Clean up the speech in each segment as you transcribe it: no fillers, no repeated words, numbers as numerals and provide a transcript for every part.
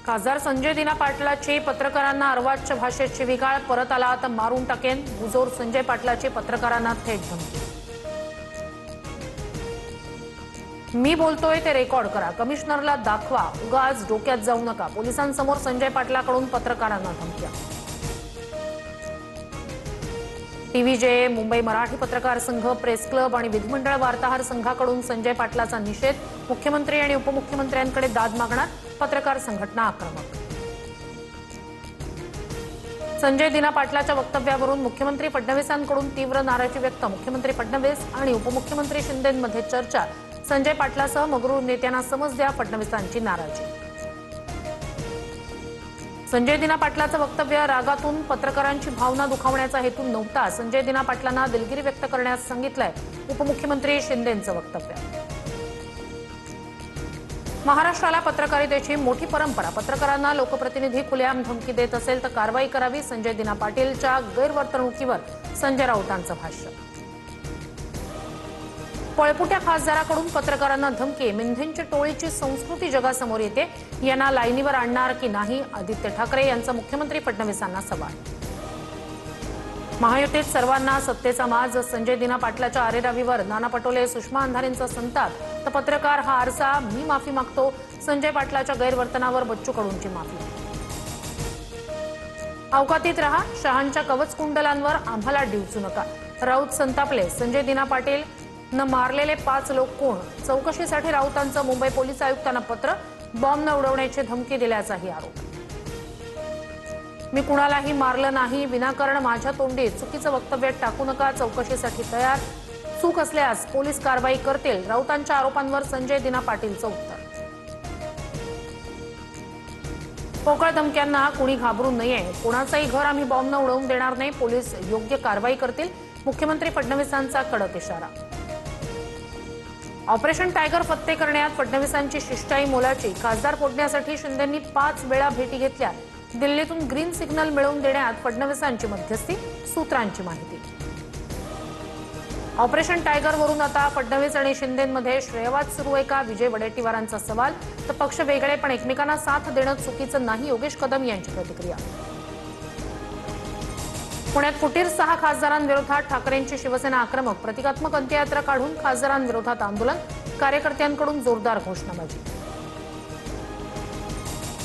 खासदार संजय दिना पाटलाची पत्रकारांना अर्वाच्य भाषेत शिवीगाळ, परत आला तर मारून टाकेन, मुजोर संजय पाटलाची पत्रकारांना थेट धमकी। मी बोलतोय ते रेकॉर्ड करा, कमिशनरला दाखवा, उगाच डोक्यात जाऊ नका, पोलिसांसमोर संजय पाटलाकडून पत्रकारांना धमक्या। टीव्हीजे, मुंबई मराठी पत्रकार संघ, प्रेस क्लब आणि विधिमंडळ वार्ताहर संघाकडून संजय पाटलाचा निषेध, मुख्यमंत्री आणि उपमुख्यमंत्र्यांकडे दाद मागणार, पत्रकार संघटना आक्रमक। संजय दिना पाटलाच्या वक्तव्यावरून मुख्यमंत्री फडणवीसांकडून तीव्र नाराजी व्यक्त, मुख्यमंत्री फडणवीस आणि उपमुख्यमंत्री शिंदेंमध्ये चर्चा, संजय पाटलासह मगरूळ नेत्यांना समज द्या, फडणवीसांची नाराजी। संजय दिना पाटलाचं वक्तव्य रागातून पत्रकारांची भावना दुखावण्याचा हेतू नव्हता, संजय दिना पाटलांना दिलगिरी व्यक्त करण्यास सांगितलंय, उपमुख्यमंत्री शिंदेंचं वक्तव्य। महाराष्ट्राला पत्रकारितेची मोठी परंपरा, पत्रकारांना लोकप्रतिनिधी खुलेआम धमकी देत असेल तर कारवाई करावी, संजय दिना पाटीलच्या गैरवर्तणुकीवर संजय राऊतांचं भाष्य। पळपुट्या खासदाराकडून पत्रकारांना धमकी, मिंधेंच्या टोळीची संस्कृती जगासमोर येते, यांना लाईनीवर आणणार की नाही, आदित्य ठाकरे यांचा मुख्यमंत्री फडणवीसांना सवाल। महायुतीत सर्वांना सत्तेचा माज, संजय दिना पाटलाच्या आरेरावीवर नाना पटोले, सुषमा अंधारेंचा संताप, तर पत्रकार हा आरसा, मी माफी मागतो, संजय पाटलाच्या गैरवर्तनावर बच्चू कडूंची माफी। अवकातीत रहा, शहांच्या कवच कुंडलांवर आम्हाला डिवचू नका, राऊत संतापले, संजय दिना पाटील न मारलेले 5 लोक कोण, चौकशीसाठी राऊतांचं मुंबई पोलीस आयुक्तांना पत्र, बॉम्ब न उडवण्याची धमकी दिल्याचाही आरोप। मी कुणालाही मारलं नाही, विनाकारण माझ्या तोंडी चुकीचं वक्तव्य टाकू नका, चौकशीसाठी तयार, चूक असल्यास पोलीस कारवाई करतील, राऊतांच्या आरोपांवर संजय दिना पाटीलचं उत्तर। पोकळ धमक्यांना कुणी घाबरू नये, कोणाचंही घर आम्ही बॉम्ब न उडवून देणार नाही, पोलीस योग्य कारवाई करतील, मुख्यमंत्री फडणवीसांचा कडक इशारा। ऑपरेशन टायगर फत्ते करण्यात फडणवीसांची शिष्टाई मोलाची, खासदार फोडण्यासाठी शिंदेंनी 5 वेळा भेटी घेतल्या, दिल्लीतून ग्रीन सिग्नल मिळवून देण्यात फडणवीसांची मध्यस्थी, सूत्रांची माहिती। ऑपरेशन टायगरवरून आता फडणवीस आणि शिंदेंमध्ये श्रेयवाद सुरू आहे का, विजय वडेट्टीवारांचा सवाल, तर पक्ष वेगळे पण एकमेकांना साथ देणं चुकीचं नाही, योगेश कदम यांची प्रतिक्रिया। पुण्यात फुटीर 6 खासदारांविरोधात ठाकरेंची शिवसेना आक्रमक, प्रतिकात्मक अंत्ययात्रा काढून खासदारांविरोधात आंदोलन, कार्यकर्त्यांकडून जोरदार घोषणाबाजी।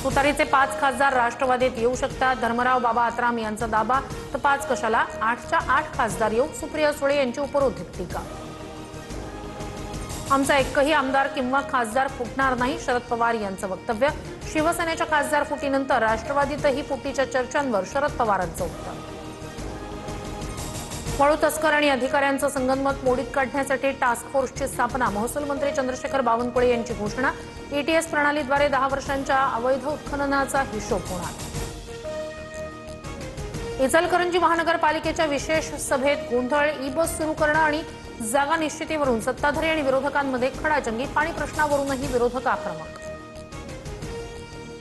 तुतारीचे 5 खासदार राष्ट्रवादीत येऊ शकतात, धर्मराव बाबा आत्राम यांचा दावा, तर 5 कशाला, 8च्या 8 खासदार येऊ, सुप्रिया सुळे यांची उपरोधिक टीका। आमचा एकही आमदार किंवा खासदार फुटणार नाही, शरद पवार यांचं वक्तव्य, शिवसेनेच्या खासदार फुटीनंतर राष्ट्रवादीतही फुटीच्या चर्चांवर शरद पवारांचं उत्तर। वाळू तस्कर आणि अधिकाऱ्यांचं संगनमत मोडीत काढण्यासाठी टास्क फोर्सची स्थापना, महसूल मंत्री चंद्रशेखर बावनकुळे यांची घोषणा, एटीएस प्रणालीद्वारे 10 वर्षांच्या अवैध उत्खननाचा हिशोब होणार। इचलकरंजी महानगरपालिकेच्या विशेष सभेत गोंधळ, ई बस सुरू करणं आणि जागा निश्चितीवरून सत्ताधारी आणि विरोधकांमध्ये खडाजंगी, पाणी प्रश्नावरूनही विरोधक आक्रमक।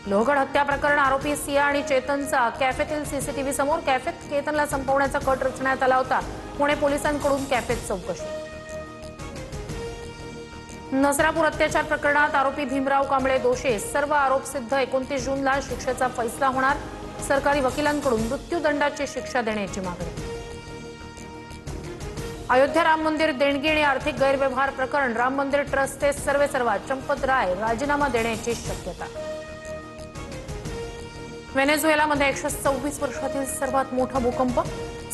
लोहगड हत्या प्रकरण, आरोपी सिया आणि चेतनचा कॅफेतील सीसीटीव्ही समोर, कॅफेत केतनला संपवण्याचा कट रचण्यात आला होता, पुणे पोलिसांकडून कॅफेत चौकशी। नसरापूर अत्याचार प्रकरणात आरोपी भीमराव कांबळे दोषी, सर्व आरोप सिद्ध, 29 जूनला शिक्षेचा फैसला होणार, सरकारी वकिलांकडून मृत्यूदंडाची शिक्षा देण्याची मागणी। अयोध्या राम मंदिर देणगी आणि आर्थिक गैरव्यवहार प्रकरण, राम मंदिर ट्रस्टचे सर्वेसर्वा चंपत राय राजीनामा देण्याची शक्यता। व्हेनेझुएलामध्ये 124 वर्षातील सर्वात मोठा भूकंप,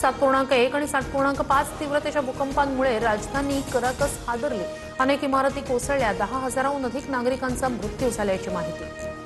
7.1 आणि 7.5 तीव्रतेच्या भूकंपांमुळे राजधानी कराकस हादरली, अनेक इमारती कोसळल्या, 10,000हून अधिक नागरिकांचा मृत्यू झाल्याची माहिती।